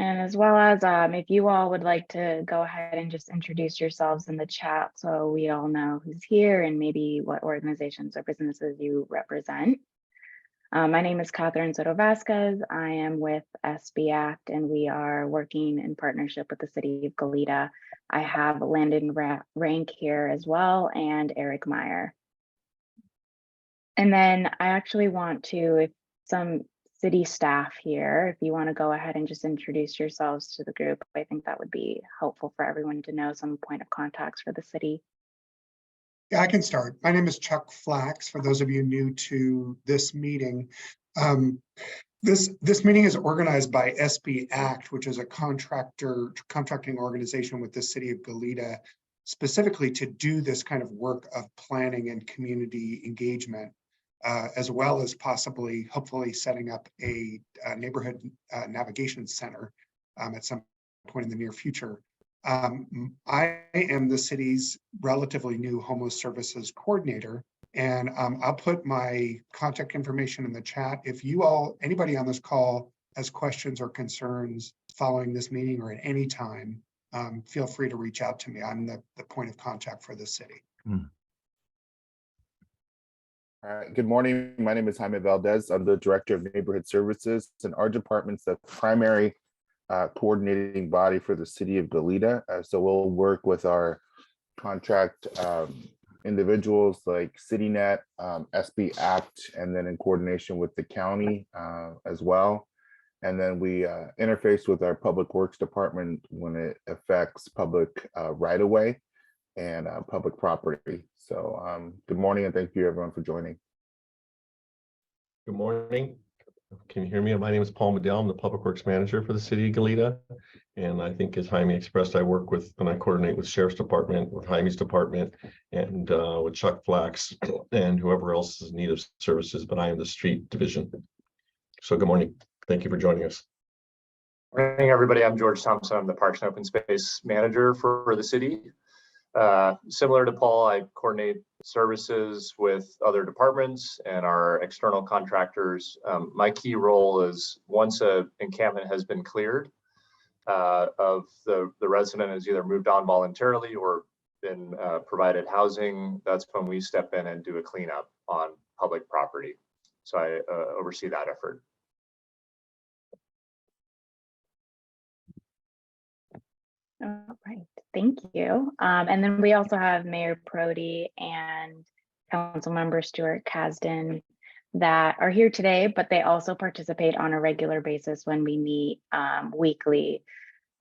And as well as if you all would like to go ahead and just introduce yourselves in the chat so we all know who's here and maybe what organizations or businesses you represent. My name is Catherine Soto Vasquez. I am with SB Act and we are working in partnership with the city of Goleta. I have Landon Rank here as well and Eric Meyer. And then I actually want to, if some city staff here, if you want to go ahead and just introduce yourselves to the group, I think that would be helpful for everyone to know some point of contacts for the city. Yeah, I can start. My name is Chuck Flax. For those of you new to this meeting, this meeting is organized by SB Act, which is a contracting organization with the city of Goleta, specifically to do this kind of work of planning and community engagement, as well as possibly, hopefully, setting up a neighborhood navigation center at some point in the near future. I am the city's relatively new homeless services coordinator, and I'll put my contact information in the chat. If you all, anybody on this call has questions or concerns following this meeting or at any time, feel free to reach out to me. I'm the point of contact for the city. All right, good morning. My name is Jaime Valdez. I'm the Director of Neighborhood Services, and our department's the primary coordinating body for the city of Goleta. So we'll work with our contract individuals like CityNet, SB Act, and then in coordination with the county as well. And then we interface with our public works department when it affects public right-of-way and public property. So good morning and thank you everyone for joining. Good morning. Can you hear me? My name is Paul Medell. I'm the Public Works Manager for the City of Goleta. And I think as Jaime expressed, I work with and I coordinate with Sheriff's Department, with Jaime's department, and with Chuck Flax and whoever else is in need of services, but I am the street division. So good morning. Thank you for joining us. Good morning, everybody. I'm George Thompson. I'm the Parks and Open Space Manager for the city. Similar to Paul, I coordinate services with other departments and our external contractors. My key role is once an encampment has been cleared of the resident has either moved on voluntarily or been provided housing, that's when we step in and do a cleanup on public property. So I oversee that effort. All right, thank you. And then we also have Mayor Prodi and Councilmember Stuart Kasdan that are here today, but they also participate on a regular basis when we meet weekly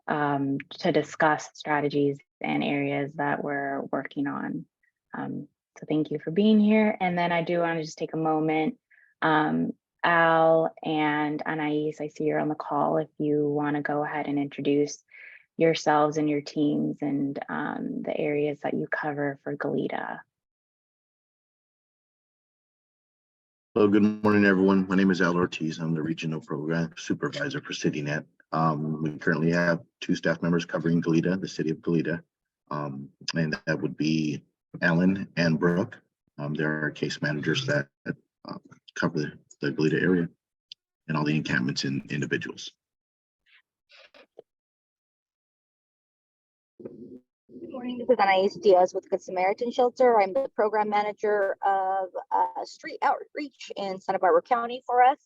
to discuss strategies and areas that we're working on. So thank you for being here. And then I do want to just take a moment. Al and Anais, I see you're on the call. If you want to go ahead and introduce yourselves and your teams and the areas that you cover for Goleta. Hello, good morning, everyone. My name is Al Ortiz. I'm the Regional Program Supervisor for CityNet. We currently have 2 staff members covering Goleta, the city of Goleta, and that would be Alan and Brooke. There are case managers that cover the Goleta area and all the encampments and individuals. Good morning, this is Anais Diaz with Good Samaritan Shelter. I'm the program manager of street outreach in Santa Barbara County for us.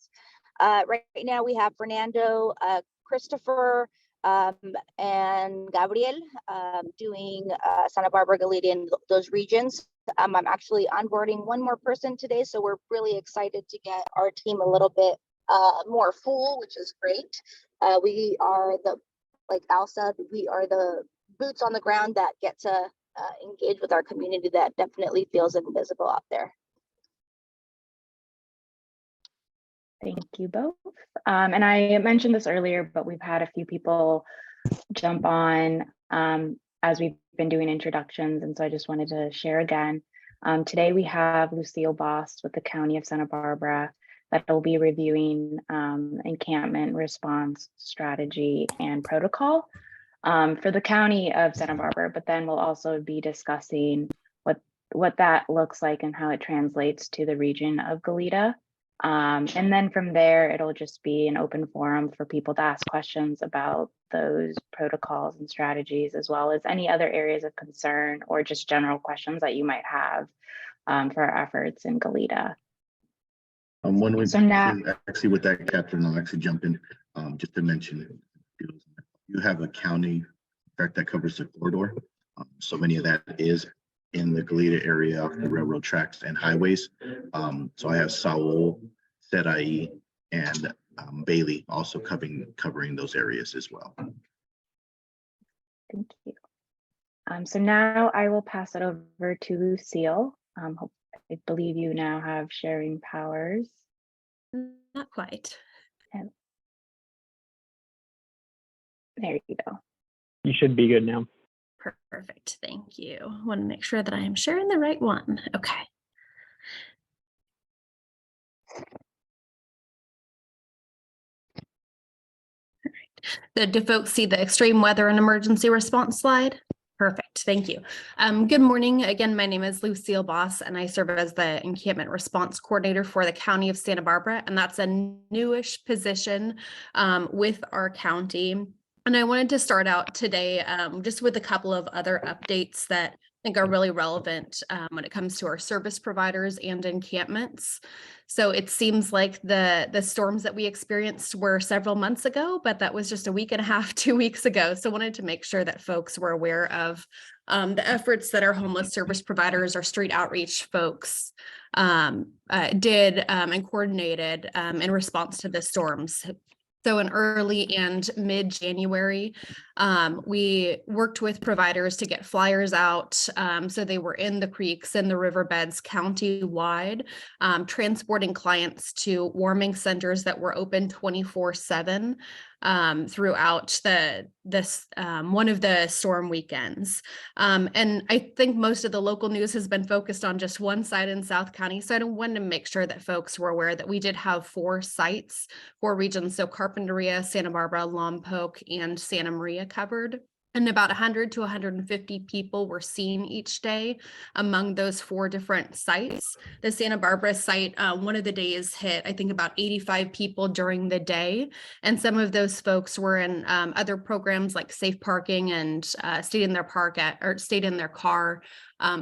Right now we have Fernando, Christopher, and Gabriel doing Santa Barbara, Goleta, in those regions. I'm actually onboarding one more person today, so we're really excited to get our team a little bit more full, which is great. We are like Al said, we are the boots on the ground that get to engage with our community that definitely feels invisible out there. Thank you both. And I mentioned this earlier, but we've had a few people jump on as we've been doing introductions. And so I just wanted to share again. Today we have Lucille Boss with the County of Santa Barbara that will be reviewing encampment response strategy and protocol for the County of Santa Barbara, but then we'll also be discussing what that looks like and how it translates to the region of Goleta. And then from there, it'll just be an open forum for people to ask questions about those protocols and strategies, as well as any other areas of concern or just general questions that you might have for our efforts in Goleta. One way So now, actually with that, Catherine, I'll actually jump in just to mention you have a county tract that covers the corridor. So many of that is in the Goleta area of the railroad tracks and highways. So I have Saul, Serai, and Bailey also covering those areas as well. thank you. So now I will pass it over to Lucille. I believe you now have sharing powers. Not quite. There you go. You should be good now. Perfect. Thank you. Want to make sure that I am sharing the right one. Okay. All right. Do folks see the extreme weather and emergency response slide? Perfect. Thank you. Good morning. Again, my name is Lucille Boss, and I serve as the Encampment Response Coordinator for the County of Santa Barbara, and that's a newish position with our county. And I wanted to start out today just with a couple of other updates that I think are really relevant when it comes to our service providers and encampments. So it seems like the storms that we experienced were several months ago, but that was just a week and a half, 2 weeks ago. So wanted to make sure that folks were aware of the efforts that our homeless service providers, our street outreach folks did and coordinated in response to the storms. So in early and mid-January, we worked with providers to get flyers out. So they were in the creeks and the riverbeds county-wide, transporting clients to warming centers that were open 24/7 throughout one of the storm weekends. And I think most of the local news has been focused on just one site in South County. So I wanted to make sure that folks were aware that we did have 4 sites, 4 regions. So Carpinteria, Santa Barbara, Lompoc, and Santa Maria covered. And about 100 to 150 people were seen each day among those 4 different sites. The Santa Barbara site, one of the days hit, I think, about 85 people during the day. And some of those folks were in other programs like safe parking and stayed in their car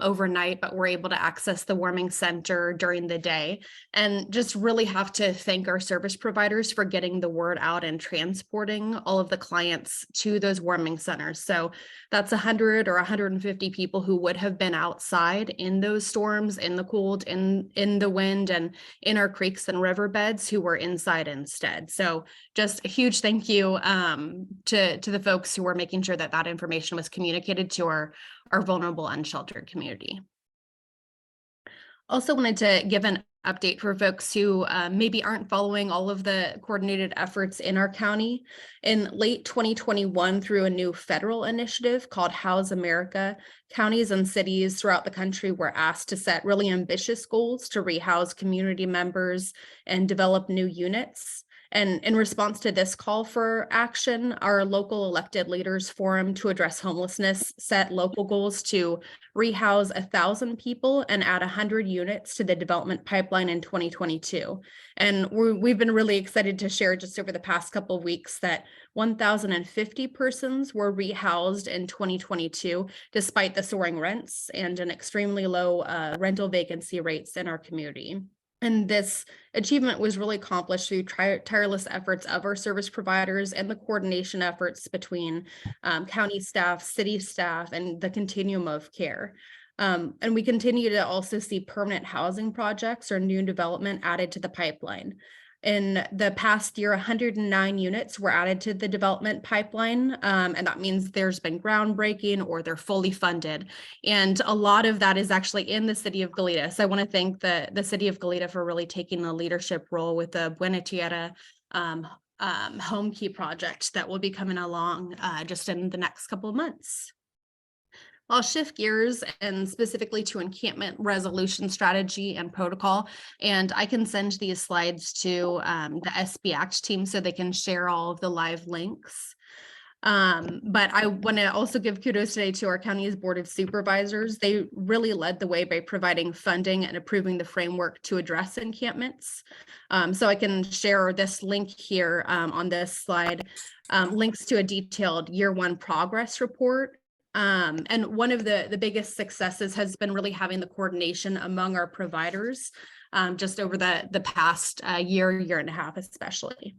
overnight, but were able to access the warming center during the day. And just really have to thank our service providers for getting the word out and transporting all of the clients to those warming centers. So that's 100 or 150 people who would have been outside in those storms, in the cold, in the wind, and in our creeks and riverbeds who were inside instead. So just a huge thank you to the folks who were making sure that that information was communicated to our vulnerable unsheltered community. Also wanted to give an update for folks who maybe aren't following all of the coordinated efforts in our county. In late 2021, through a new federal initiative called House America, counties and cities throughout the country were asked to set really ambitious goals to rehouse community members and develop new units. And in response to this call for action, our local elected leaders forum to address homelessness set local goals to rehouse 1,000 people and add 100 units to the development pipeline in 2022. And we've been really excited to share just over the past couple of weeks that 1,050 persons were rehoused in 2022, despite the soaring rents and an extremely low rental vacancy rates in our community. And this achievement was really accomplished through tireless efforts of our service providers and the coordination efforts between county staff, city staff, and the continuum of care. And we continue to also see permanent housing projects or new development added to the pipeline. In the past year, 109 units were added to the development pipeline, and that means there's been groundbreaking or they're fully funded. And a lot of that is actually in the city of Goleta. So I want to thank the city of Goleta for really taking the leadership role with the Buena Tierra home key project that will be coming along just in the next couple of months. I'll shift gears and specifically to encampment resolution strategy and protocol. And I can send these slides to the SB Act team so they can share all of the live links. But I want to also give kudos today to our county's Board of Supervisors. They really led the way by providing funding and approving the framework to address encampments. So I can share this link here on this slide, links to a detailed year one progress report. And one of the biggest successes has been really having the coordination among our providers just over the past year and a half, especially.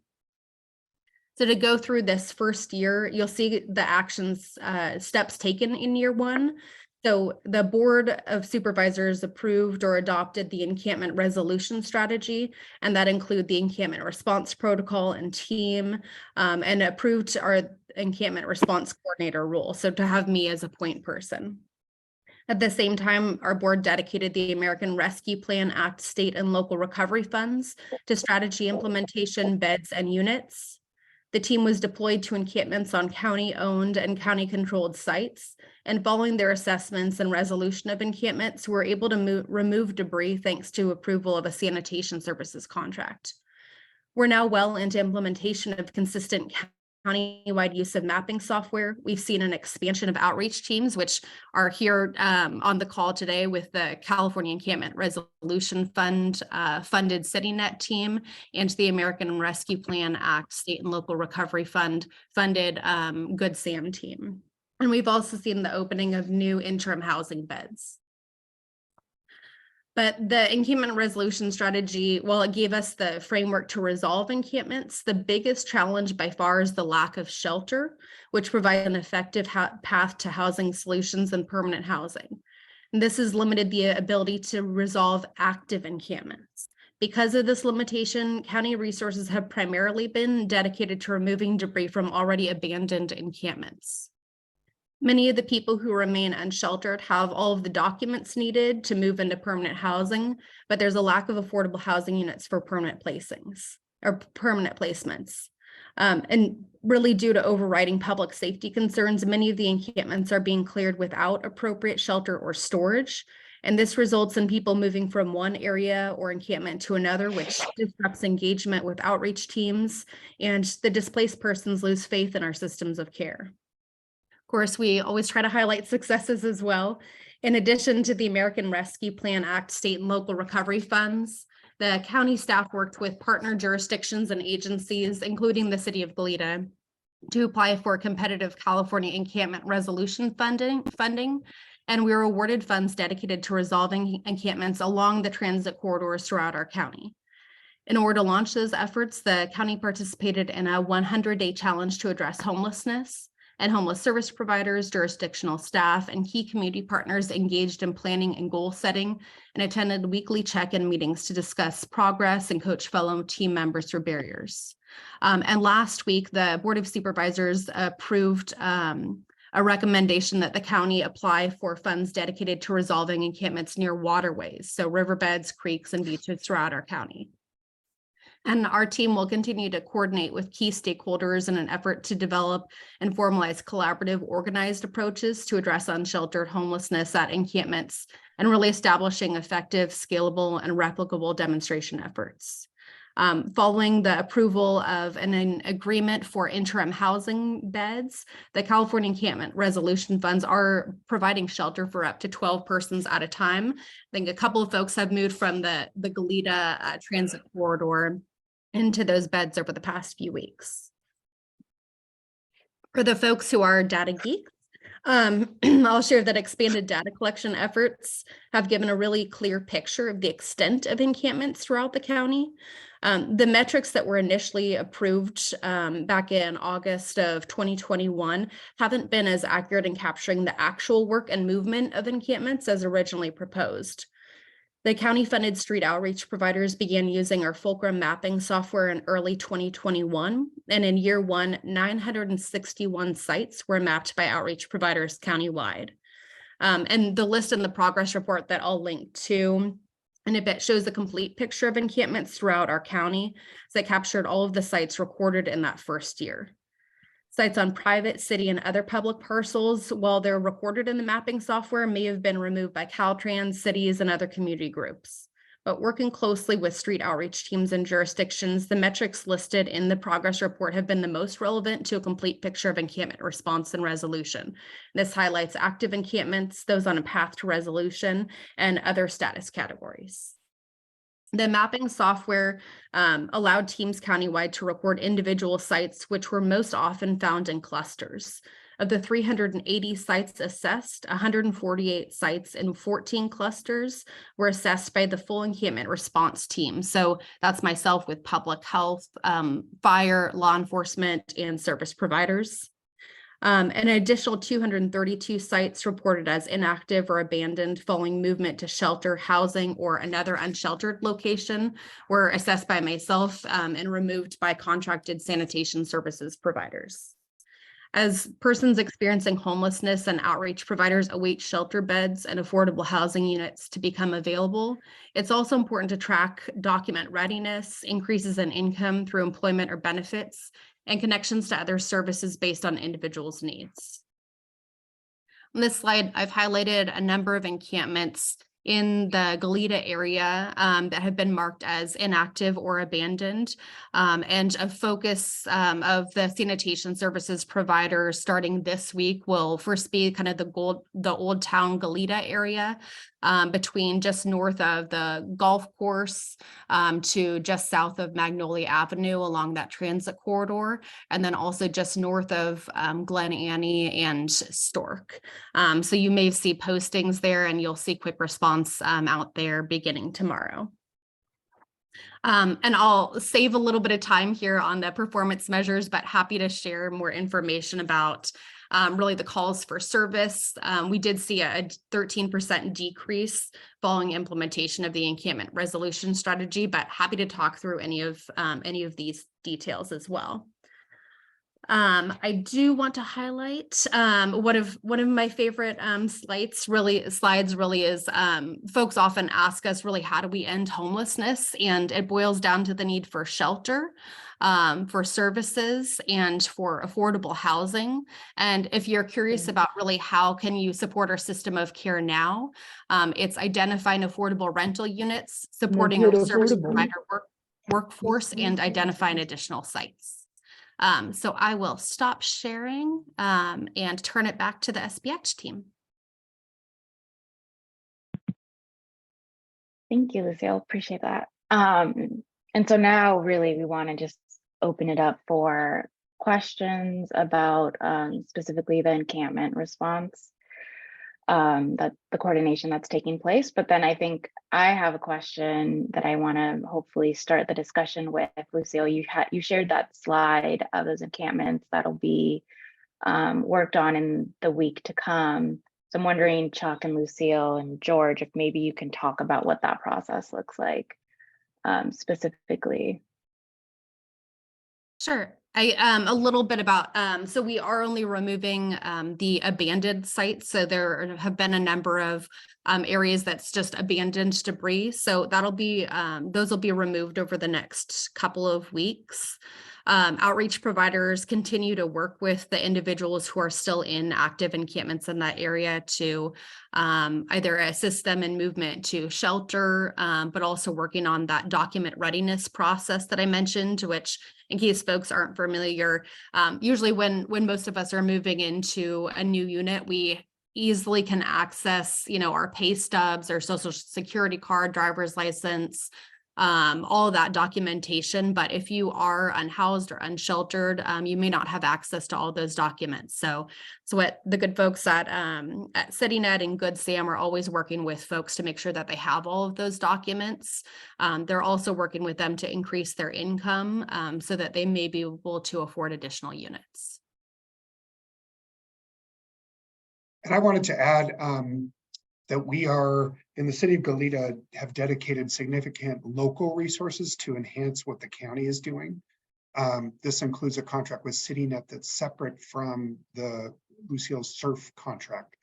So to go through this first year, you'll see the actions, steps taken in year one. So the Board of Supervisors approved or adopted the encampment resolution strategy, and that include the encampment response protocol and team, and approved our encampment response coordinator role. So to have me as a point person. At the same time, our board dedicated the American Rescue Plan Act state and local recovery funds to strategy implementation, beds, and units. The team was deployed to encampments on county-owned and county-controlled sites, and following their assessments and resolution of encampments, we were able to remove debris thanks to approval of a sanitation services contract. We're now well into implementation of consistent county-wide use of mapping software. We've seen an expansion of outreach teams, which are here on the call today with the California Encampment Resolution Fund funded CityNet team and the American Rescue Plan Act State and Local Recovery Fund funded Good Sam team. And we've also seen the opening of new interim housing beds. But the encampment resolution strategy, while it gave us the framework to resolve encampments, the biggest challenge by far is the lack of shelter, which provides an effective path to housing solutions and permanent housing. And this has limited the ability to resolve active encampments. Because of this limitation, county resources have primarily been dedicated to removing debris from already abandoned encampments. Many of the people who remain unsheltered have all of the documents needed to move into permanent housing, but there's a lack of affordable housing units for permanent placements. And really due to overriding public safety concerns, many of the encampments are being cleared without appropriate shelter or storage. And this results in people moving from one area or encampment to another, which disrupts engagement with outreach teams, and the displaced persons lose faith in our systems of care. Of course, we always try to highlight successes as well. In addition to the American Rescue Plan Act state and local recovery funds, the county staff worked with partner jurisdictions and agencies, including the city of Goleta, to apply for competitive California encampment resolution funding, and we were awarded funds dedicated to resolving encampments along the transit corridors throughout our county. In order to launch those efforts, the county participated in a 100-day challenge to address homelessness, and homeless service providers, jurisdictional staff, and key community partners engaged in planning and goal setting and attended weekly check-in meetings to discuss progress and coach fellow team members through barriers. And last week, the Board of Supervisors approved a recommendation that the county apply for funds dedicated to resolving encampments near waterways, so riverbeds, creeks, and beaches throughout our county. And our team will continue to coordinate with key stakeholders in an effort to develop and formalize collaborative, organized approaches to address unsheltered homelessness at encampments and really establishing effective, scalable, and replicable demonstration efforts. Following the approval of an agreement for interim housing beds, the California Encampment Resolution Funds are providing shelter for up to 12 persons at a time. I think a couple of folks have moved from the Goleta transit corridor into those beds over the past few weeks. For the folks who are data geeks, I'll share that expanded data collection efforts have given a really clear picture of the extent of encampments throughout the county. The metrics that were initially approved back in August of 2021 haven't been as accurate in capturing the actual work and movement of encampments as originally proposed. The county-funded street outreach providers began using our Fulcrum mapping software in early 2021, and in year one, 961 sites were mapped by outreach providers countywide. And the list in the progress report that I'll link to in a bit shows a complete picture of encampments throughout our county that captured all of the sites recorded in that first year. Sites on private, city, and other public parcels, while they're recorded in the mapping software, may have been removed by Caltrans, cities, and other community groups. But working closely with street outreach teams and jurisdictions, the metrics listed in the progress report have been the most relevant to a complete picture of encampment response and resolution. This highlights active encampments, those on a path to resolution, and other status categories. The mapping software allowed teams countywide to record individual sites, which were most often found in clusters. Of the 380 sites assessed, 148 sites in 14 clusters were assessed by the full encampment response team. So that's myself with public health, fire, law enforcement, and service providers. An additional 232 sites reported as inactive or abandoned following movement to shelter, housing, or another unsheltered location were assessed by myself and removed by contracted sanitation services providers. As persons experiencing homelessness and outreach providers await shelter beds and affordable housing units to become available, it's also important to track document readiness, increases in income through employment or benefits, and connections to other services based on individuals' needs. On this slide, I've highlighted a number of encampments in the Goleta area that have been marked as inactive or abandoned, and a focus of the sanitation services providers starting this week will first be kind of the Old Town Goleta area between just north of the golf course to just south of Magnolia Avenue along that transit corridor, and then also just north of Glen Annie and Stork. So you may see postings there and you'll see quick response out there beginning tomorrow. And I'll save a little bit of time here on the performance measures, but happy to share more information about really the calls for service. We did see a 13% decrease following implementation of the encampment resolution strategy, but happy to talk through any of these details as well. I do want to highlight one of my favorite slides really is folks often ask us really, how do we end homelessness? And it boils down to the need for shelter, for services, and for affordable housing. And if you're curious about really how can you support our system of care now, it's identifying affordable rental units, supporting our service provider workforce, and identifying additional sites. So I will stop sharing and turn it back to the SBH team. Thank you, Lucille. Appreciate that. And so now really we want to just open it up for questions about specifically the encampment response, that the coordination that's taking place. But then I think I have a question that I want to hopefully start the discussion with. Lucille, you shared that slide of those encampments that'll be worked on in the week to come. So I'm wondering, Chuck and Lucille and George, if maybe you can talk about what that process looks like specifically. Sure. A little bit about, so we are only removing the abandoned sites. So there have been a number of areas that's just abandoned debris. So that'll be, those will be removed over the next couple of weeks. Outreach providers continue to work with the individuals who are still in active encampments in that area to either assist them in movement to shelter, but also working on that document readiness process that I mentioned, which, in case folks aren't familiar, usually when most of us are moving into a new unit, we easily can access, our pay stubs, our social security card, driver's license, all of that documentation. But if you are unhoused or unsheltered, you may not have access to all those documents. So what the good folks at CityNet and Good Sam are always working with folks to make sure that they have all of those documents. They're also working with them to increase their income so that they may be able to afford additional units. And I wanted to add that we are, in the city of Goleta, have dedicated significant local resources to enhance what the county is doing. This includes a contract with CityNet that's separate from the Lucille SURF contract.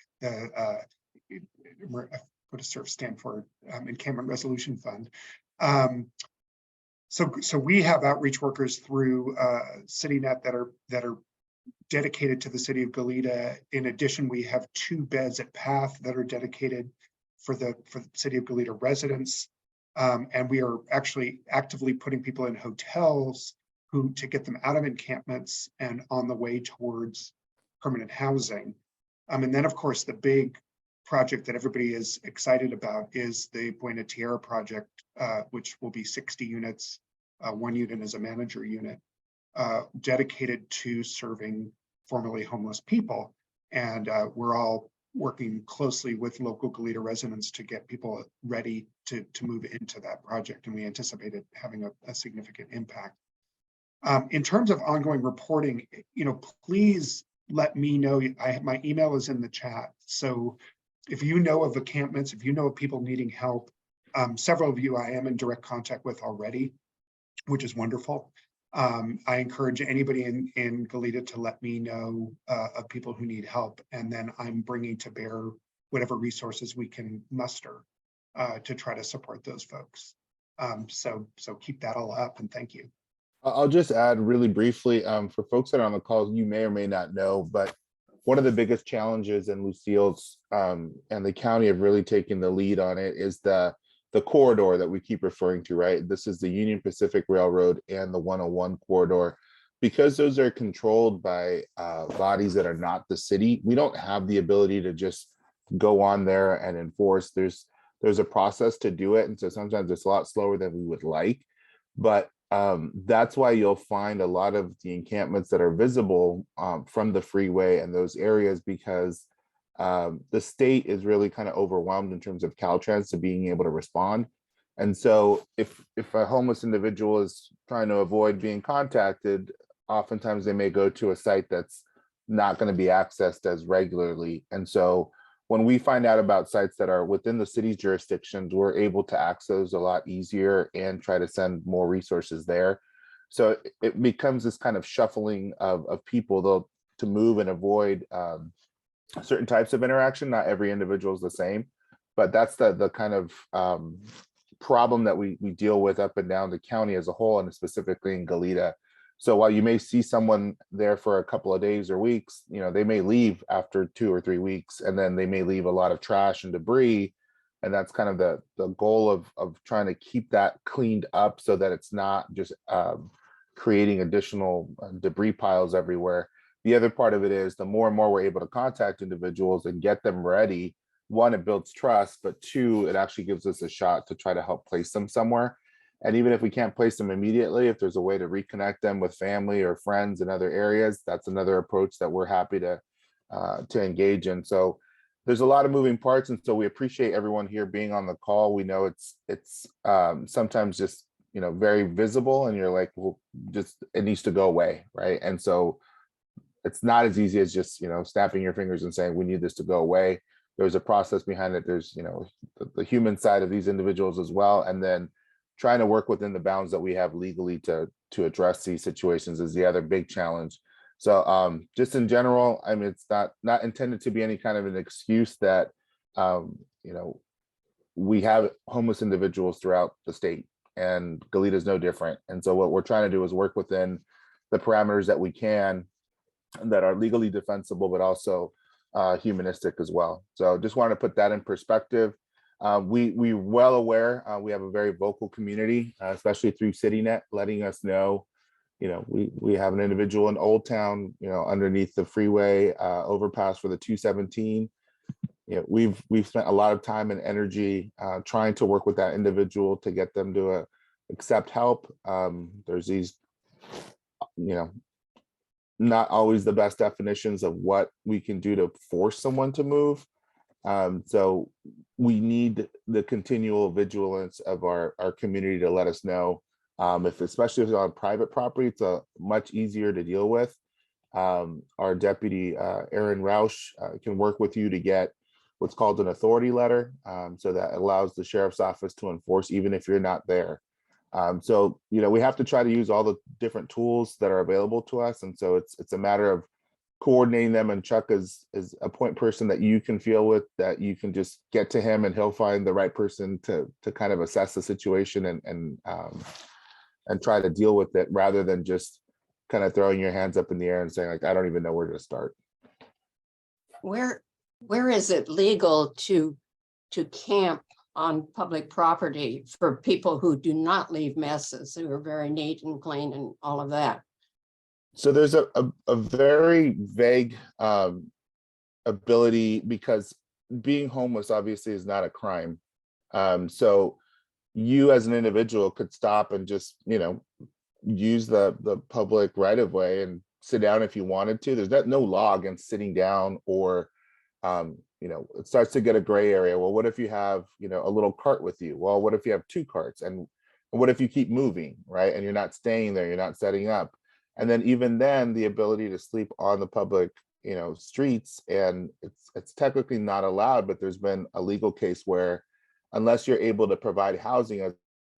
What does SURF stand for? Encampment Resolution Fund. So we have outreach workers through CityNet that are dedicated to the city of Goleta. In addition, we have 2 beds at Path that are dedicated for the city of Goleta residents. And we are actually actively putting people in hotels to get them out of encampments and on the way towards permanent housing. And then, of course, the big project that everybody is excited about is the Buena Tierra project, which will be 60 units. One unit is a manager unit dedicated to serving formerly homeless people. And we're all working closely with local Goleta residents to get people ready to move into that project. And we anticipate it having a significant impact. In terms of ongoing reporting, please let me know. My email is in the chat. So if you know of encampments, if you know of people needing help, several of you I am in direct contact with already, which is wonderful. I encourage anybody in Goleta to let me know of people who need help, and then I'm bringing to bear whatever resources we can muster to try to support those folks. So keep that all up, and thank you. I'll just add really briefly, for folks that are on the call, you may or may not know, but one of the biggest challenges in Lucille's and the county have really taken the lead on it is the corridor that we keep referring to, right? This is the Union Pacific Railroad and the 101 corridor. Because those are controlled by bodies that are not the city, we don't have the ability to just go on there and enforce. There's a process to do it. And so sometimes it's a lot slower than we would like. But that's why you'll find a lot of the encampments that are visible from the freeway and those areas, because the state is really kind of overwhelmed in terms of Caltrans to being able to respond. And so if a homeless individual is trying to avoid being contacted, oftentimes they may go to a site that's not going to be accessed as regularly. And so when we find out about sites that are within the city's jurisdictions, we're able to access those a lot easier and try to send more resources there. So it becomes this kind of shuffling of people though to move and avoid certain types of interaction. Not every individual is the same, but that's the kind of problem that we deal with up and down the county as a whole, and specifically in Goleta. So while you may see someone there for a couple of days or weeks, they may leave after 2 or 3 weeks, and then they may leave a lot of trash and debris. And that's kind of the goal of trying to keep that cleaned up so that it's not just creating additional debris piles everywhere. The other part of it is the more and more we're able to contact individuals and get them ready, one, it builds trust, but two, it actually gives us a shot to try to help place them somewhere. And even if we can't place them immediately, if there's a way to reconnect them with family or friends in other areas, that's another approach that we're happy to engage in. So there's a lot of moving parts, and so we appreciate everyone here being on the call. We know it's sometimes just very visible, and you're like, well, just it needs to go away, right? And so it's not as easy as just snapping your fingers and saying we need this to go away. There's a process behind it. There's the human side of these individuals as well, and then trying to work within the bounds that we have legally to address these situations is the other big challenge. So just in general, I mean, it's not intended to be any kind of an excuse that we have homeless individuals throughout the state, and Goleta is no different. And so what we're trying to do is work within the parameters that we can that are legally defensible, but also humanistic as well. So just wanted to put that in perspective. We're well aware, we have a very vocal community, especially through CityNet, letting us know, we have an individual in Old Town, underneath the freeway overpass for the 217. We've spent a lot of time and energy trying to work with that individual to get them to accept help. There's these, not always the best definitions of what we can do to force someone to move. So we need the continual vigilance of our community to let us know especially if it's on private property, it's much easier to deal with. Our deputy, Aaron Roush, can work with you to get what's called an authority letter. So that allows the sheriff's office to enforce even if you're not there. So, we have to try to use all the different tools that are available to us. And so it's a matter of coordinating them, and Chuck is a point person that you can feel with, that you can just get to him and he'll find the right person to kind of assess the situation and try to deal with it, rather than just kind of throwing your hands up in the air and saying, like, I don't even know where to start. Where is it legal to camp on public property for people who do not leave messes, who are very neat and clean and all of that? So there's a very vague ability, because being homeless obviously is not a crime. So you as an individual could stop and just, use the public right of way and sit down if you wanted to. There's no law against sitting down, or it starts to get a gray area. Well, what if you have, a little cart with you? Well, what if you have 2 carts? And what if you keep moving, right? And you're not staying there, you're not setting up. And then even then, the ability to sleep on the public, streets, and it's technically not allowed, but there's been a legal case where unless you're able to provide housing as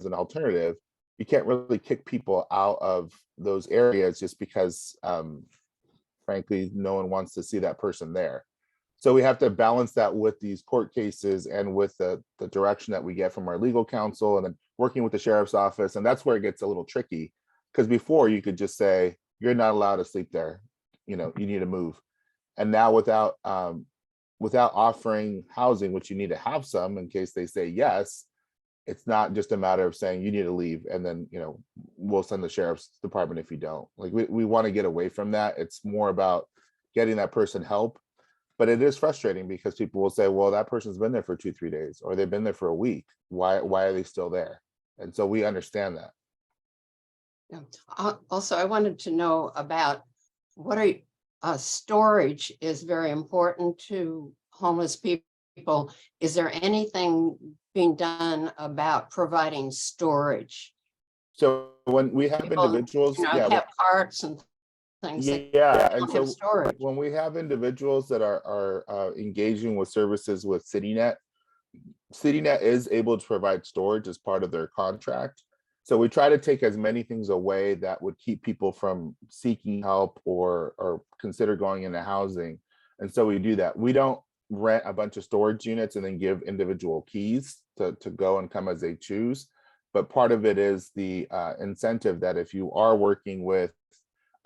an alternative, you can't really kick people out of those areas just because, frankly, no one wants to see that person there. So we have to balance that with these court cases and with the direction that we get from our legal counsel, and then working with the sheriff's office. And that's where it gets a little tricky, because before you could just say, you're not allowed to sleep there, you need to move. And now without offering housing, which you need to have some in case they say yes, it's not just a matter of saying you need to leave and then, we'll send the sheriff's department if you don't. Like, we want to get away from that. It's more about getting that person help. But it is frustrating because people will say, well, that person's been there for 2-3 days, or they've been there for a week. Why are they still there? And so we understand that. Yeah. Also, I wanted to know about storage is very important to homeless people. Is there anything being done about providing storage? So when we have individuals, have carts and things. And so storage. when we have individuals that are engaging with services with CityNet is able to provide storage as part of their contract. So we try to take as many things away that would keep people from seeking help or consider going into housing. And so we do that. We don't rent a bunch of storage units and then give individual keys to go and come as they choose. But part of it is the incentive that if you are working with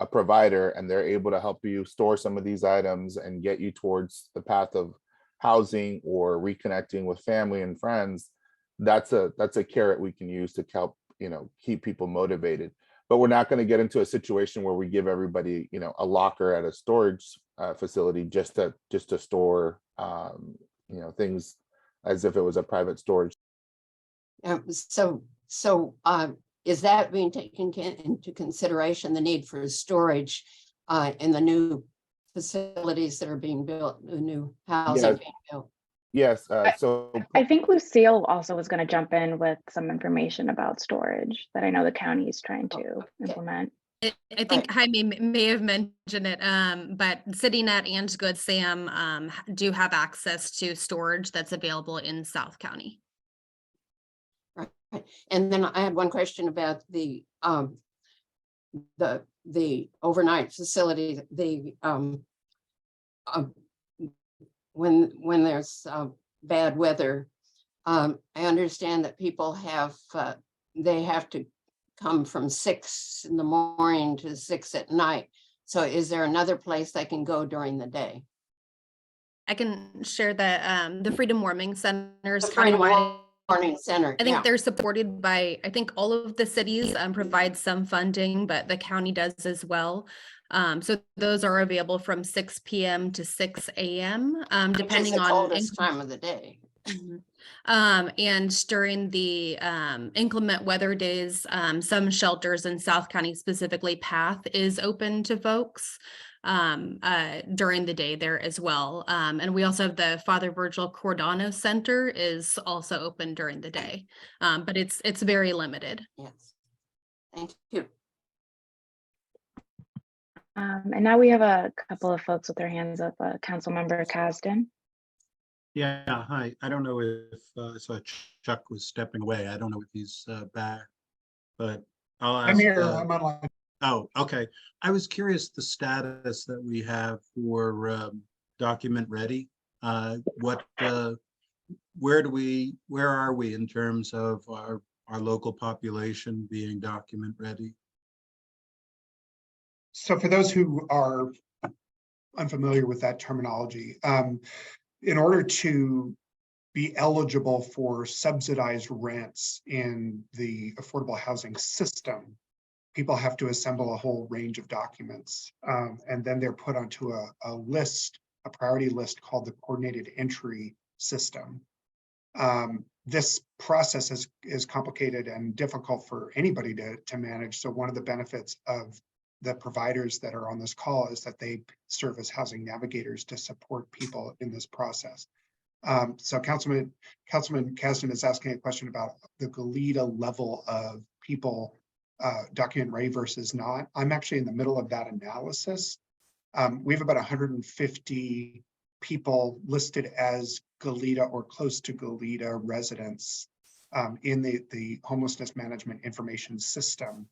a provider and they're able to help you store some of these items and get you towards the path of housing or reconnecting with family and friends, that's a carrot we can use to help keep people motivated. But we're not going to get into a situation where we give everybody a locker at a storage facility just to store things as if it was a private storage. So is that being taken into consideration, the need for storage in the new facilities that are being built, the new housing being built? Yes. So I think Lucille also was going to jump in with some information about storage that I know the county is trying to implement. I think Jaime may have mentioned it, but CityNet and Good Sam do have access to storage that's available in South County. Right. And then I had one question about the overnight facility, when there's bad weather. I understand that people they have to come from 6 in the morning to 6 at night. So is there another place they can go during the day? I can share the Freedom Warming Centers. Warming Center. I think they're supported by, I think all of the cities provide some funding, but the county does as well. So those are available from 6 p.m. to 6 a.m. Depending on the coldest time of the day. And during the inclement weather days, some shelters in South County, specifically PATH, is open to folks during the day there as well. And we also have the Father Virgil Cordano Center is also open during the day, but it's very limited. Yes, thank you. And now we have a couple of folks with their hands up. Councilmember Kasdan. Yeah, hi. I don't know if I saw Chuck was stepping away. I don't know if he's back, but I'll ask. I'm here. I'm online. Oh, okay. I was curious the status that we have for document ready. Where are we in terms of our local population being document ready? So for those who are unfamiliar with that terminology, in order to be eligible for subsidized rents in the affordable housing system, people have to assemble a whole range of documents. And then they're put onto a list, a priority list called the coordinated entry system. This process is complicated and difficult for anybody to manage. So one of the benefits of the providers that are on this call is that they serve as housing navigators to support people in this process. So Councilman Kasdan is asking a question about the Goleta level of people document ready versus not. I'm actually in the middle of that analysis. We have about 150 people listed as Goleta or close to Goleta residents in the homelessness management information system.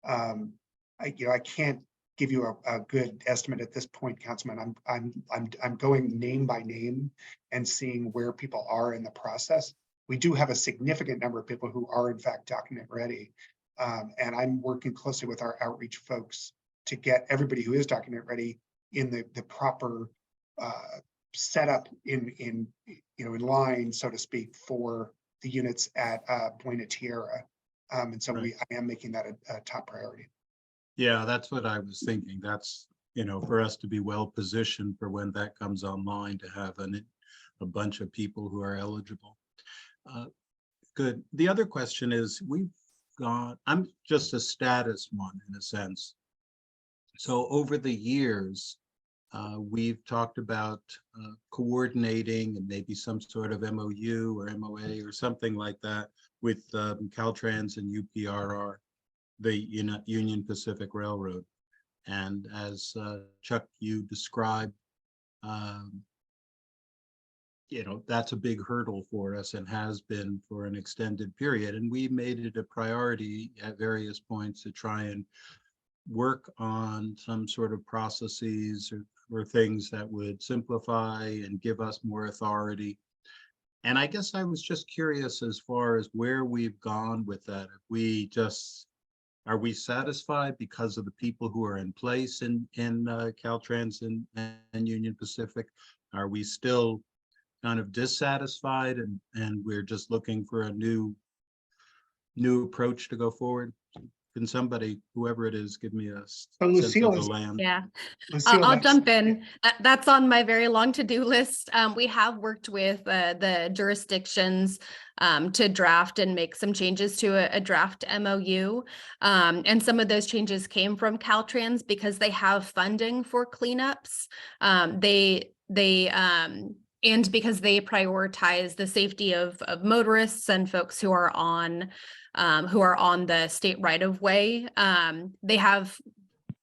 I can't give you a good estimate at this point, Councilman. I'm going name by name and seeing where people are in the process. We do have a significant number of people who are in fact document ready. And I'm working closely with our outreach folks to get everybody who is document ready in the proper setup in line, so to speak, for the units at Buena Tierra. And so Right. I am making that a top priority. Yeah, that's what I was thinking. That's, for us to be well positioned for when that comes online, to have a bunch of people who are eligible. Good. The other question is, I'm just a status one in a sense. So over the years, we've talked about coordinating and maybe some sort of MOU or MOA or something like that with Caltrans and UPRR, the Union Pacific Railroad. And as Chuck, you described, that's a big hurdle for us and has been for an extended period. And we made it a priority at various points to try and work on some sort of processes or things that would simplify and give us more authority. And I guess I was just curious as far as where we've gone with that. Are we satisfied because of the people who are in place in Caltrans and Union Pacific? Are we still kind of dissatisfied and we're just looking for a new approach to go forward? Can somebody, whoever it is, give me a sense of the land? Yeah, Lucille, I'll that's- jump in. That's on my very long to-do list. We have worked with the jurisdictions to draft and make some changes to a draft MOU. And some of those changes came from Caltrans because they have funding for cleanups. And because they prioritize the safety of motorists and folks who are on the state right of way. They have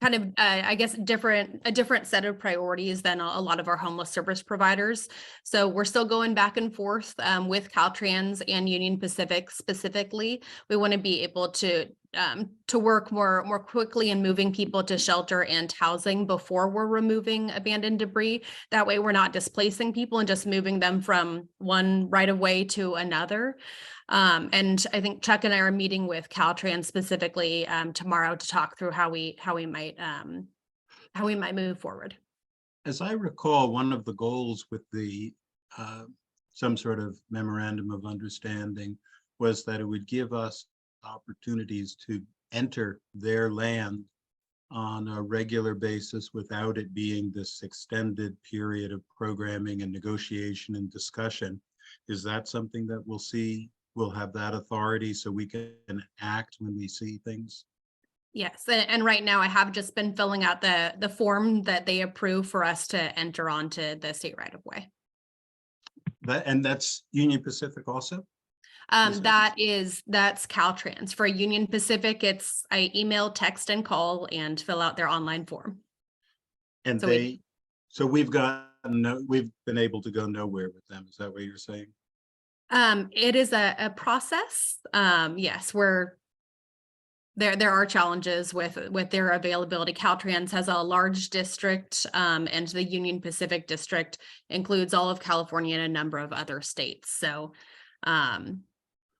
kind of, I guess, a different set of priorities than a lot of our homeless service providers. So we're still going back and forth with Caltrans and Union Pacific specifically. We want to be able to work more quickly in moving people to shelter and housing before we're removing abandoned debris. That way we're not displacing people and just moving them from one right of way to another. And I think Chuck and I are meeting with Caltrans specifically tomorrow to talk through how we might move forward. As I recall, one of the goals with the some sort of memorandum of understanding was that it would give us opportunities to enter their land on a regular basis without it being this extended period of programming and negotiation and discussion. Is that something that we'll see? We'll have that authority so we can act when we see things? Yes, and right now I have just been filling out the form that they approve for us to enter onto the state right of way. And that's Union Pacific also? Is it? That's Caltrans. For Union Pacific, I email, text, and call and fill out their online form. And So we've been able to go nowhere with them. Is that what you're saying? It is a process. Yes, there are challenges with their availability. Caltrans has a large district, and the Union Pacific district includes all of California and a number of other states. So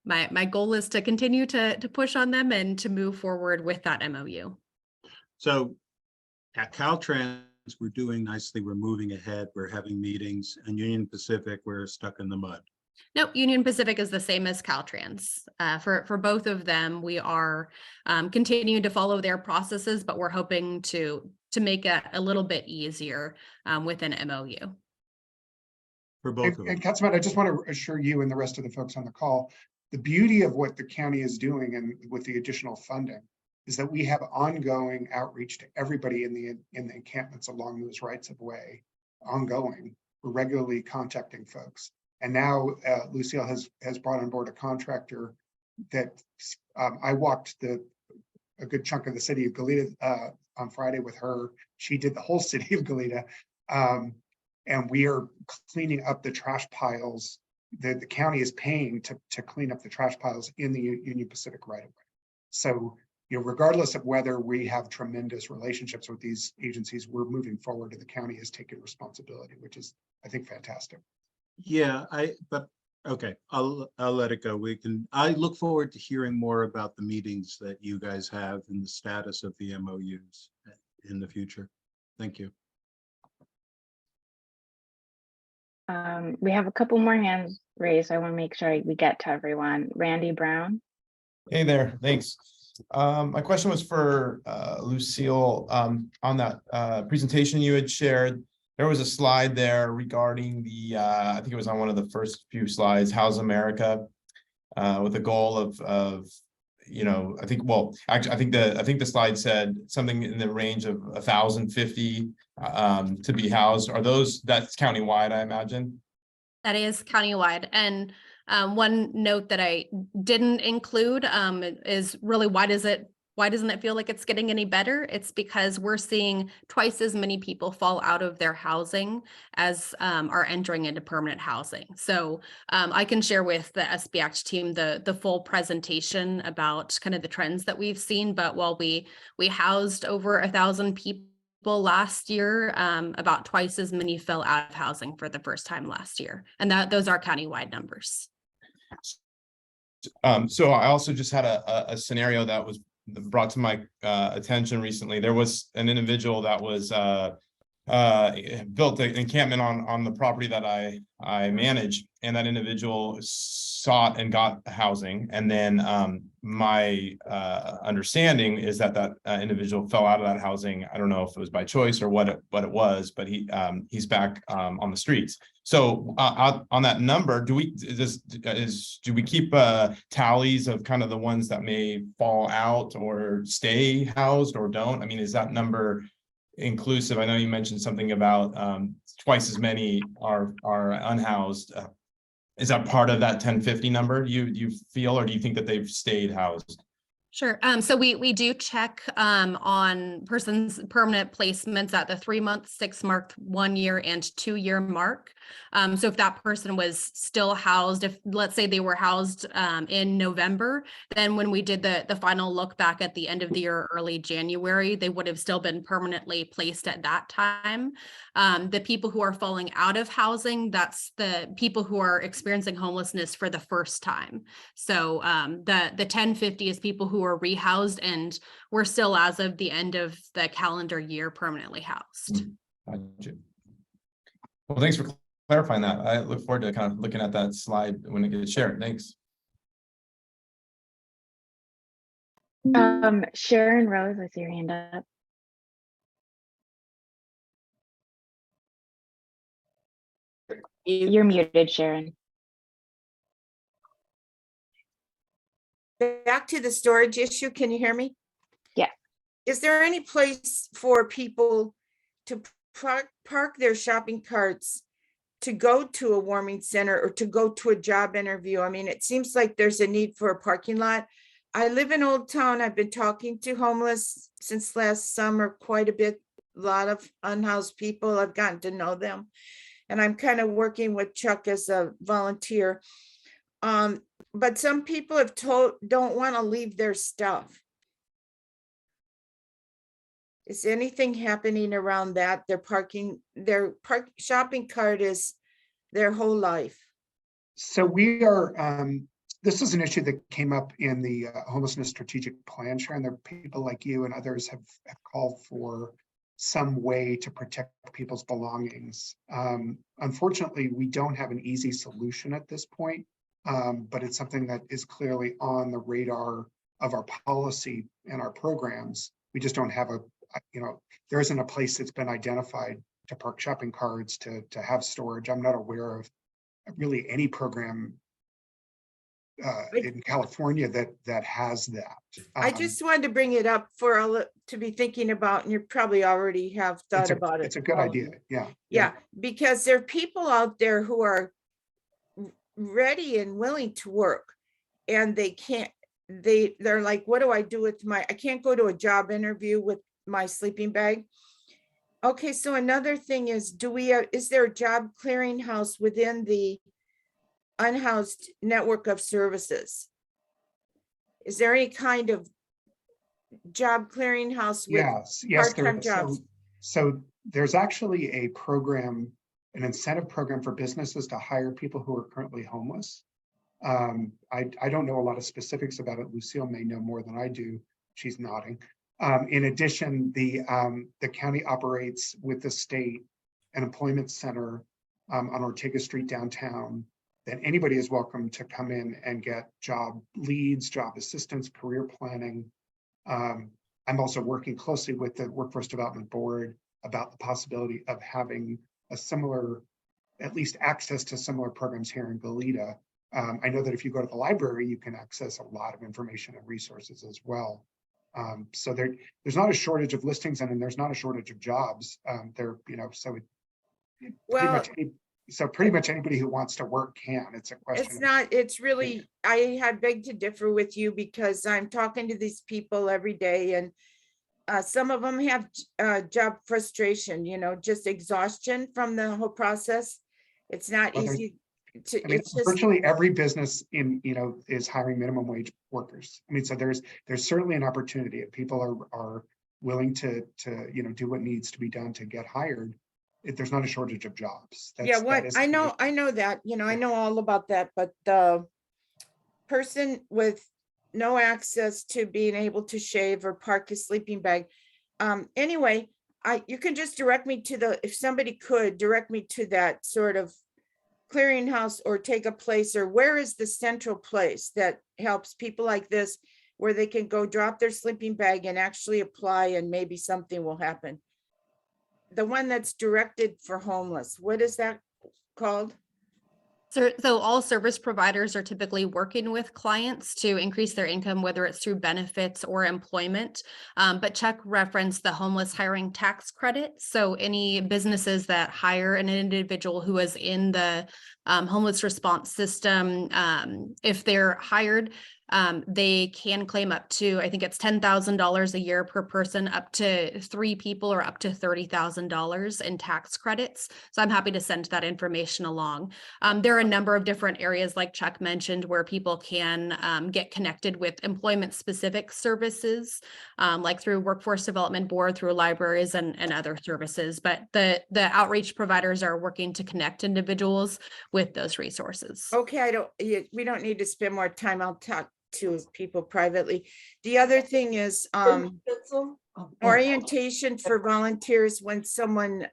my goal is to continue to push on them and to move forward with that MOU. So at Caltrans, we're doing nicely. We're moving ahead. We're having meetings, and Union Pacific, we're stuck in the mud. No, Union Pacific is the same as Caltrans. For both of them, we are continuing to follow their processes, but we're hoping to make it a little bit easier with an MOU. For both of them. And Councilman, I just want to assure you and the rest of the folks on the call, the beauty of what the county is doing and with the additional funding is that we have ongoing outreach to everybody in the encampments along those rights of way, ongoing. We're regularly contacting folks. And now Lucille has brought on board a contractor that I walked a good chunk of the city of Goleta on Friday with her. She did the whole city of Goleta. And we are cleaning up the trash piles that the county is paying to clean up the trash piles in the Union Pacific right of way. So, regardless of whether we have tremendous relationships with these agencies, we're moving forward and the county is taking responsibility, which is, I think, fantastic. Yeah, okay, I'll let it go. I look forward to hearing more about the meetings that you guys have and the status of the MOUs in the future. Thank you. We have a couple more hands raised. I want to make sure we get to everyone. Randy Brown. Hey there, thanks. My question was for Lucille. On that presentation you had shared, there was a slide there regarding the, I think it was on one of the first few slides, House America, with the goal of I think, well, actually, I think the slide said something in the range of 1,050 to be housed. That's countywide, I imagine? That is countywide. And one note that I didn't include is really why doesn't it feel like it's getting any better? It's because we're seeing twice as many people fall out of their housing as are entering into permanent housing. So I can share with the SB Act team the full presentation about kind of the trends that we've seen. But while we housed over 1,000 people last year, about twice as many fell out of housing for the first time last year. And those are countywide numbers. So I also just had a scenario that was brought to my attention recently. There was an individual that was built an encampment on the property that I manage, and that individual sought and got housing. And then my understanding is that individual fell out of that housing. I don't know if it was by choice or what it was, but he's back on the streets. So on that number, do we keep tallies of kind of the ones that may fall out or stay housed or don't? I mean, is that number inclusive? I know you mentioned something about twice as many are unhoused. Is that part of that 1050 number you feel, or do you think that they've stayed housed? Sure. So we do check on persons' permanent placements at the 3-month, 6-month, 1 year, and 2-year mark. So if that person was still housed, if let's say they were housed in November, then when we did the final look back at the end of the year, early January, they would have still been permanently placed at that time. The people who are falling out of housing, that's the people who are experiencing homelessness for the first time. So the 1050 is people who are rehoused, and we're still, as of the end of the calendar year, permanently housed. Gotcha. Well, thanks for clarifying that. I look forward to kind of looking at that slide when it gets shared. Thanks. Sharon Rose, I see your hand up. You're muted, Sharon. Back to the storage issue, can you hear me? Yeah. Is there any place for people to park their shopping carts to go to a warming center or to go to a job interview? I mean, it seems like there's a need for a parking lot. I live in Old Town. I've been talking to homeless since last summer, quite a bit, a lot of unhoused people. I've gotten to know them. And I'm kind of working with Chuck as a volunteer. But some people have don't want to leave their stuff. Is anything happening around that? Their shopping cart is their whole life. So we are, this is an issue that came up in the homelessness strategic plan, Sharon. There are people like you and others have called for some way to protect people's belongings. Unfortunately, we don't have an easy solution at this point, but it's something that is clearly on the radar of our policy and our programs. We just don't have there isn't a place that's been identified to park shopping carts, to have storage. I'm not aware of really any program in California that has that. I just wanted to bring it up for all to be thinking about, and you probably already have thought about it. It's a good idea. Yeah. Yeah, because there are people out there who are ready and willing to work, and they can't, they're like, what do I do with I can't go to a job interview with my sleeping bag. Okay, so another thing is, is there a job clearinghouse within the unhoused network of services? Is there any kind of job clearinghouse with yes, part-time jobs? So there's actually a program, an incentive program for businesses to hire people who are currently homeless. I don't know a lot of specifics about it. Lucille may know more than I do. She's nodding. In addition, the county operates with the state an employment center on Ortega Street downtown that anybody is welcome to come in and get job leads, job assistance, career planning. I'm also working closely with the Workforce Development Board about the possibility of having a similar, at least access to similar programs here in Goleta. I know that if you go to the library, you can access a lot of information and resources as well. So there's not a shortage of listings, and then there's not a shortage of jobs. Pretty much anybody who wants to work can. It's a question. It's really, I had begged to differ with you because I'm talking to these people every day, and some of them have job frustration, just exhaustion from the whole process. It's not easy. Virtually every business is hiring minimum wage workers. So there's certainly an opportunity if people are willing to do what needs to be done to get hired. There's not a shortage of jobs. I know that, I know all about that, but the person with no access to being able to shave or park his sleeping bag. Anyway, you can just direct me to if somebody could direct me to that sort of clearinghouse, or take a place, or where is the central place that helps people like this, where they can go drop their sleeping bag and actually apply, and maybe something will happen. The one that's directed for homeless, what is that called? So all service providers are typically working with clients to increase their income, whether it's through benefits or employment. But Chuck referenced the homeless hiring tax credit. So any businesses that hire an individual who is in the homeless response system, if they're hired, they can claim up to, I think it's $10,000 a year per person, up to 3 people, or up to $30,000 in tax credits. So I'm happy to send that information along. There are a number of different areas, like Chuck mentioned, where people can get connected with employment specific services, like through Workforce Development Board, through libraries and other services. But the outreach providers are working to connect individuals with those resources. Okay, we don't need to spend more time. I'll talk to people privately. The other thing is orientation for volunteers. When someone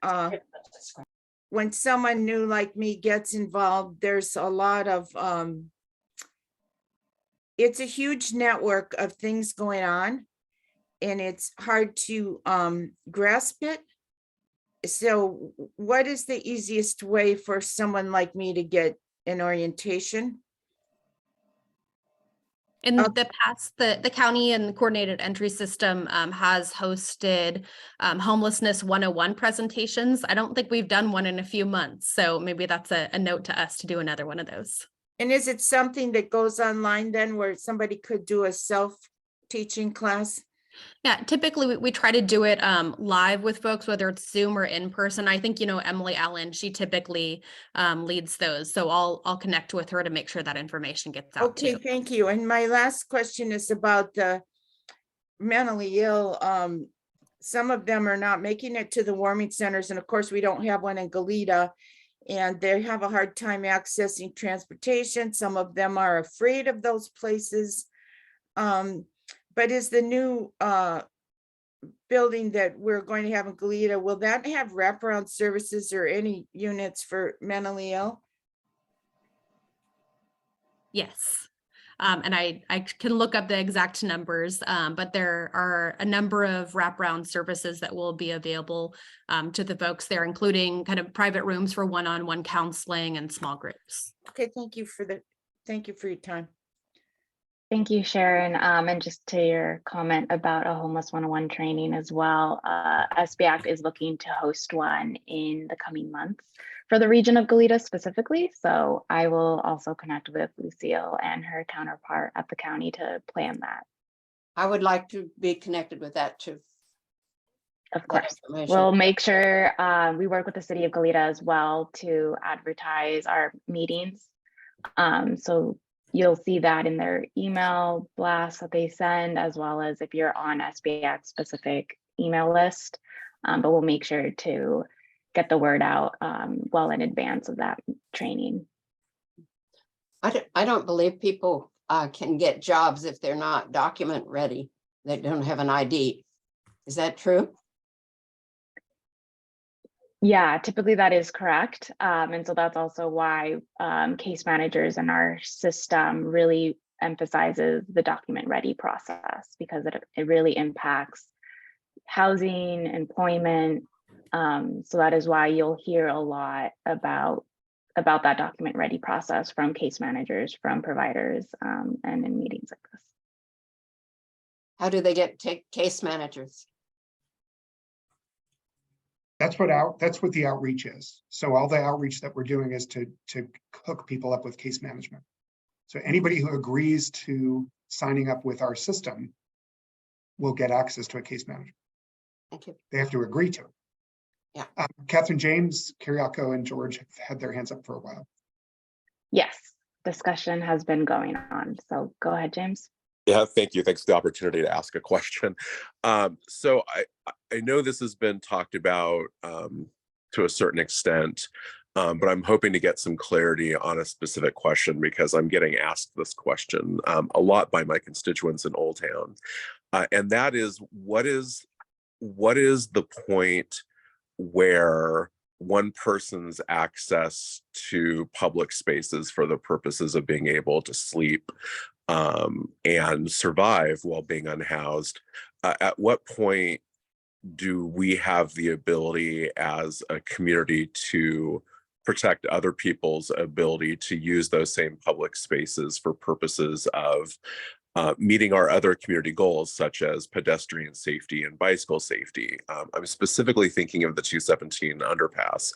new like me gets involved, there's a lot of it's a huge network of things going on, and it's hard to grasp it. So what is the easiest way for someone like me to get an orientation? In the past, the county and the coordinated entry system has hosted homelessness 101 presentations. I don't think we've done one in a few months, so maybe that's a note to us to do another one of those. And is it something that goes online then, where somebody could do a self-teaching class? Yeah, typically we try to do it live with folks, whether it's Zoom or in person. I think, Emily Allen, she typically leads those. So I'll connect with her to make sure that information gets out. Okay, too. Thank you. And my last question is about the mentally ill. Some of them are not making it to the warming centers. And of course, we don't have one in Goleta, and they have a hard time accessing transportation. Some of them are afraid of those places. But is the new building that we're going to have in Goleta, will that have wraparound services or any units for mentally ill? Yes. And I can look up the exact numbers, but there are a number of wraparound services that will be available to the folks there, including kind of private rooms for one-on-one counseling and small groups. Okay, thank you for your time. Thank you, Sharon. And just to your comment about a homeless 101 training as well, SB Act is looking to host one in the coming months for the region of Goleta specifically. So I will also connect with Lucille and her counterpart at the county to plan that. I would like to be connected with that too. Of course, we'll make sure we work with the city of Goleta as well to advertise our meetings. So you'll see that in their email blast that they send, as well as if you're on SB Act specific email list. But we'll make sure to get the word out well in advance of that training. I don't believe people can get jobs if they're not document ready. They don't have an ID. Is that true? Yeah, typically that is correct. And so that's also why case managers in our system really emphasizes the document ready process, because it really impacts housing, employment. So that is why you'll hear a lot about that document ready process from case managers, from providers, and in meetings like this. How do they get case managers? That's what the outreach is. So all the outreach that we're doing is to hook people up with case management. So anybody who agrees to signing up with our system will get access to a case manager. Thank you. They have to agree to it. Yeah. Catherine, James, Kyriako, and George have had their hands up for a while. Yes, discussion has been going on. So go ahead, James. Yeah, thank you. Thanks for the opportunity to ask a question. So I know this has been talked about to a certain extent, but I'm hoping to get some clarity on a specific question, because I'm getting asked this question a lot by my constituents in Old Town. And that is, what is the point where one person's access to public spaces for the purposes of being able to sleep and survive while being unhoused, at what point do we have the ability as a community to protect other people's ability to use those same public spaces for purposes of meeting our other community goals, such as pedestrian safety and bicycle safety? I'm specifically thinking of the 217 underpass,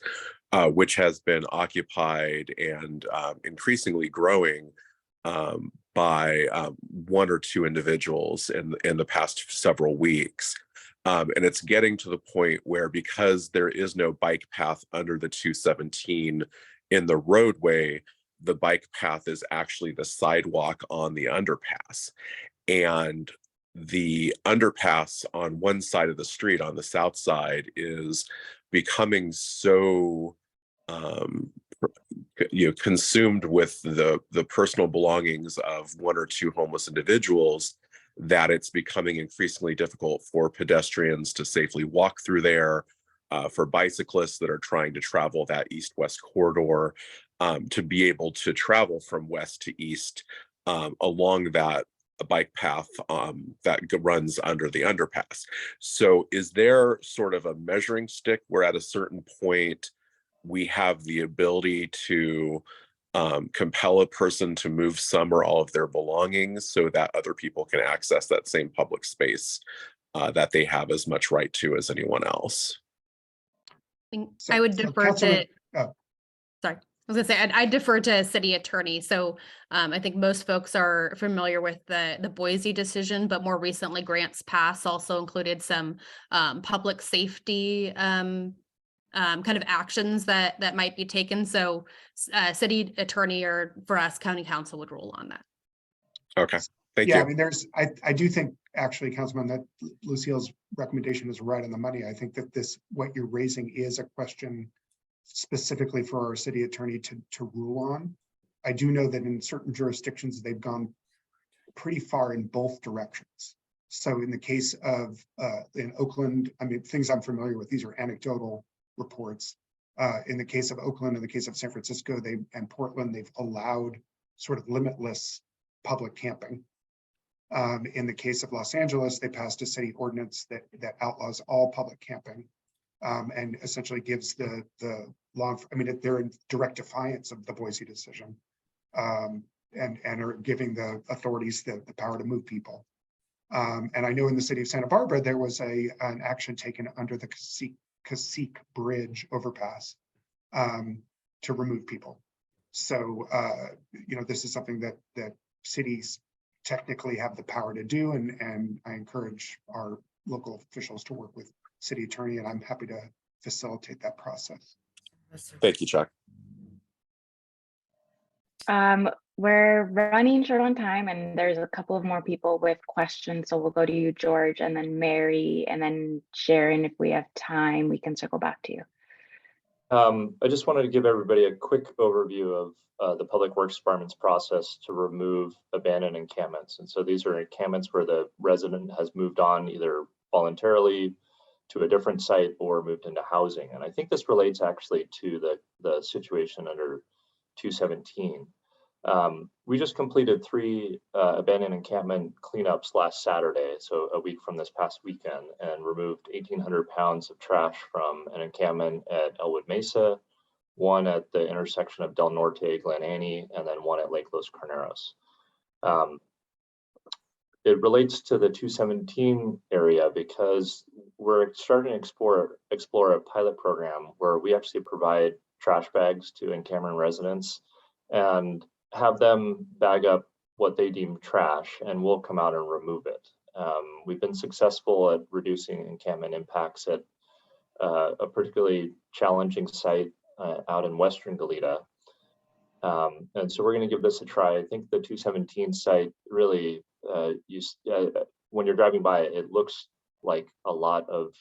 which has been occupied and increasingly growing by one or two individuals in the past several weeks. And it's getting to the point where, because there is no bike path under the 217 in the roadway, the bike path is actually the sidewalk on the underpass. And the underpass on one side of the street, on the south side, is becoming so consumed with the personal belongings of one or two homeless individuals that it's becoming increasingly difficult for pedestrians to safely walk through there, for bicyclists that are trying to travel that east-west corridor, to be able to travel from west to east along that bike path that runs under the underpass. So is there sort of a measuring stick where at a certain point we have the ability to compel a person to move some or all of their belongings so that other people can access that same public space that they have as much right to as anyone else? I would defer to, oh, sorry, I was gonna say, I defer to city attorney. So I think most folks are familiar with the Boise decision, but more recently Grants Pass also included some public safety kind of actions that might be taken. So city attorney, or for us, county council, would rule on that. Okay, thank yeah, you. I mean, I do think actually, Councilman, that Lucille's recommendation is right on the money. I think that what you're raising is a question specifically for our city attorney to rule on. I do know that in certain jurisdictions, they've gone pretty far in both directions. So in the case of in Oakland, I mean, things I'm familiar with, these are anecdotal reports. In the case of Oakland, in the case of San Francisco, and Portland, they've allowed sort of limitless public camping. In the case of Los Angeles, they passed a city ordinance that outlaws all public camping, and essentially gives the law. I mean, they're in direct defiance of the Boise decision, and are giving the authorities the power to move people. And I know in the city of Santa Barbara, there was an action taken under the Cacique Bridge overpass to remove people. So, you know, this is something that cities technically have the power to do, and I encourage our local officials to work with city attorney, and I'm happy to facilitate that process. Thank you, Chuck. We're running short on time, and there's a couple of more people with questions. So we'll go to you, George, and then Mary, and then Sharon. If we have time, we can circle back to you. I just wanted to give everybody a quick overview of the Public Works Department's process to remove abandoned encampments. And so these are encampments where the resident has moved on either voluntarily to a different site or moved into housing. And I think this relates actually to the situation under 217. We just completed 3 abandoned encampment cleanups last Saturday, so a week from this past weekend, and removed 1,800 pounds of trash from an encampment at Elwood Mesa, one at the intersection of Del Norte, Glen Annie, and then one at Lake Los Carneros. It relates to the 217 area because we're starting to explore a pilot program where we actually provide trash bags to encampment residents and have them bag up what they deem trash, and we'll come out and remove it. We've been successful at reducing encampment impacts at a particularly challenging site out in Western Goleta. And so we're going to give this a try. I think the 217 site really, when you're driving by it, it looks like a lot of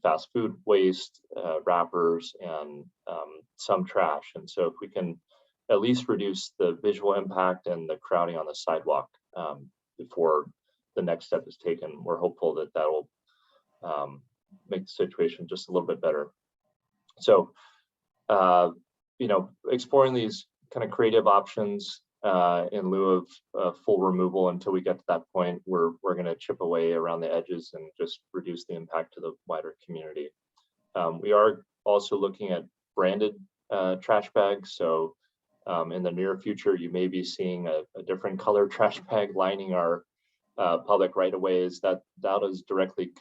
fast food waste, wrappers, and some trash. And so if we can at least reduce the visual impact and the crowding on the sidewalk before the next step is taken, we're hopeful that that will make the situation just a little bit better. So, you know, exploring these kind of creative options in lieu of full removal until we get to that point, we're going to chip away around the edges and just reduce the impact to the wider community. We are also looking at branded trash bags. So in the near future, you may be seeing a different color trash bag lining our public right-of-ways. That is directly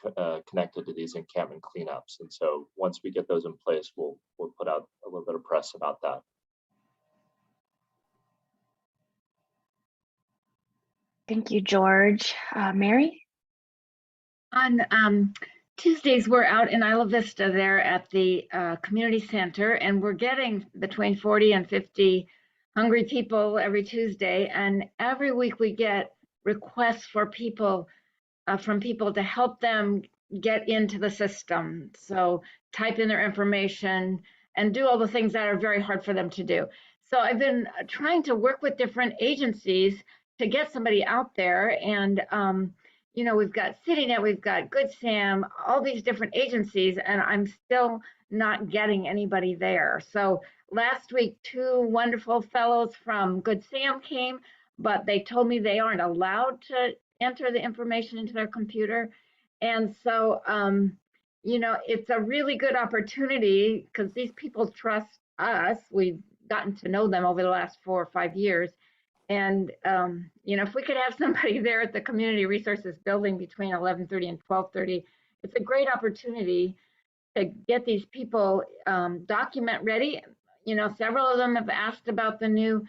connected to these encampment cleanups. And so once we get those in place, we'll put out a little bit of press about that. Thank you, George. Mary? On Tuesdays, we're out in Isla Vista there at the community center, and we're getting between 40 and 50 hungry people every Tuesday. And every week we get requests for people, from people to help them get into the system. So type in their information and do all the things that are very hard for them to do. So I've been trying to work with different agencies to get somebody out there. And you know, we've got CityNet, we've got Good Sam, all these different agencies, and I'm still not getting anybody there. So last week, 2 wonderful fellows from Good Sam came, but they told me they aren't allowed to enter the information into their computer. And so, you know, it's a really good opportunity because these people trust us. We've gotten to know them over the last 4 or 5 years. And, you know, if we could have somebody there at the Community Resources Building between 11:30 and 12:30, it's a great opportunity to get these people document ready. You know, several of them have asked about the new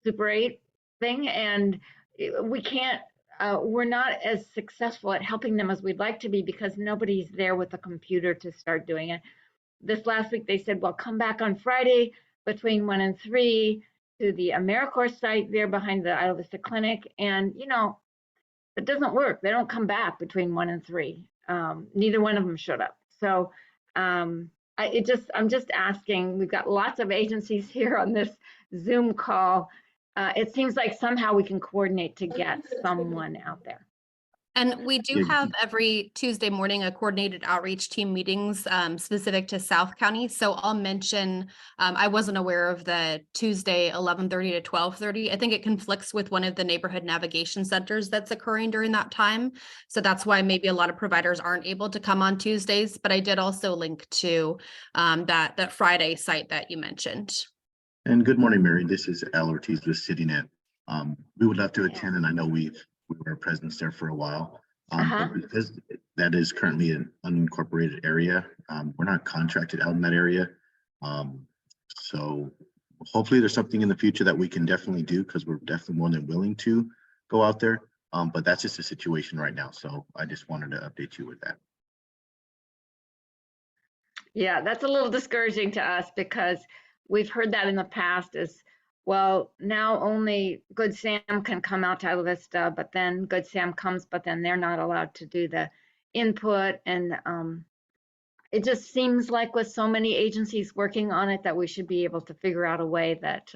Super 8 thing, and we can't, we're not as successful at helping them as we'd like to be because nobody's there with a computer to start doing it. This last week, they said, well, come back on Friday between 1 and 3 to the AmeriCorps site there behind the Isla Vista Clinic. And, you know, it doesn't work. They don't come back between 1 and 3. Neither one of them showed up. So I'm just asking, we've got lots of agencies here on this Zoom call. It seems like somehow we can coordinate to get someone out there. And we do Yeah. have every Tuesday morning a coordinated outreach team meetings specific to South County. So I'll mention, I wasn't aware of the Tuesday 11:30 to 12:30. I think it conflicts with one of the neighborhood navigation centers that's occurring during that time. So that's why maybe a lot of providers aren't able to come on Tuesdays. But I did also link to that Friday site that you mentioned. And good morning, Mary. This is Al Ortiz with CityNet. We would love to Yeah. attend, and I know we were a presence there for a while. Uh-huh. But because that is currently an unincorporated area, we're not contracted out in that area. So hopefully there's something in the future that we can definitely do, because we're definitely more than willing to go out there. But that's just the situation right now. So I just wanted to update you with that. Yeah, that's a little discouraging to us because we've heard that in the past is, well, now only Good Sam can come out to Isla Vista, but then Good Sam comes, but then they're not allowed to do the input. And it just seems like with so many agencies working on it that we should be able to figure out a way that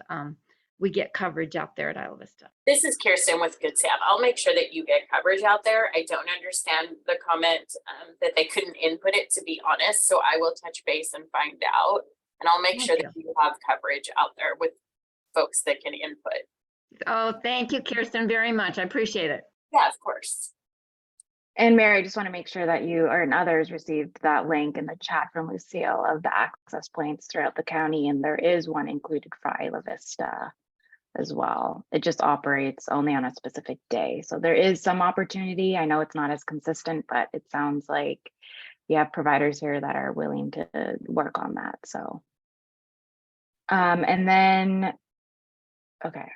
we get coverage out there at Isla Vista. This is Kirsten with Good Sam. I'll make sure that you get coverage out there. I don't understand the comment that they couldn't input it, to be honest. So I will touch base and find out. And I'll make sure that you have coverage out there with folks that can input. Oh, thank you, Kirsten, very much. I appreciate it. Yeah, of course. And Mary, I just want to make sure that you and others received that link in the chat from Lucille of the access points throughout the county. And there is one included for Isla Vista as well. It just operates only on a specific day. So there is some opportunity. I know it's not as consistent, but it sounds like you have providers here that are willing to work on that. So, and then, okay,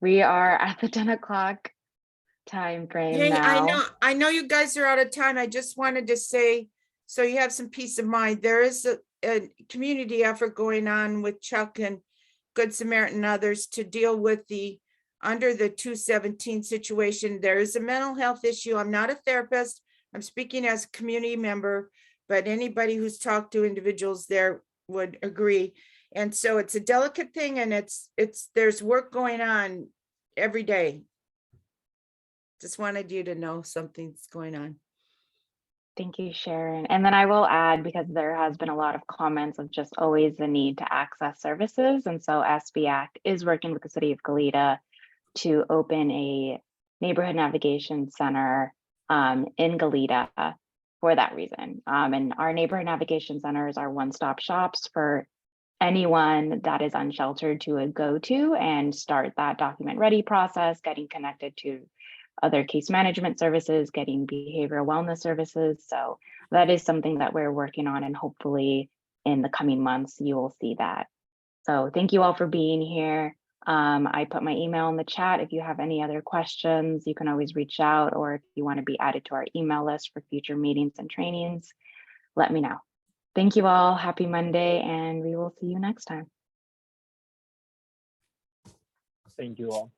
we are at the 10 o'clock time frame Yeah, now. I know you guys are out of time. I just wanted to say, so you have some peace of mind. There is a community effort going on with Chuck and Good Samaritan and others to deal with under the 217 situation. There is a mental health issue. I'm not a therapist. I'm speaking as a community member, but anybody who's talked to individuals there would agree. And so it's a delicate thing, and there's work going on every day. Just wanted you to know something's going on. Thank you, Sharon. And then I will add, because there has been a lot of comments of just always the need to access services. And so SB Act is working with the city of Goleta to open a neighborhood navigation center in Goleta for that reason. And our neighborhood navigation centers are one-stop shops for anyone that is unsheltered to go to and start that document ready process, getting connected to other case management services, getting behavioral wellness services. So that is something that we're working on, and hopefully in the coming months, you will see that. So thank you all for being here. I put my email in the chat. If you have any other questions, you can always reach out, or if you want to be added to our email list for future meetings and trainings, let me know. Thank you all. Happy Monday, and we will see you next time. Thank you all.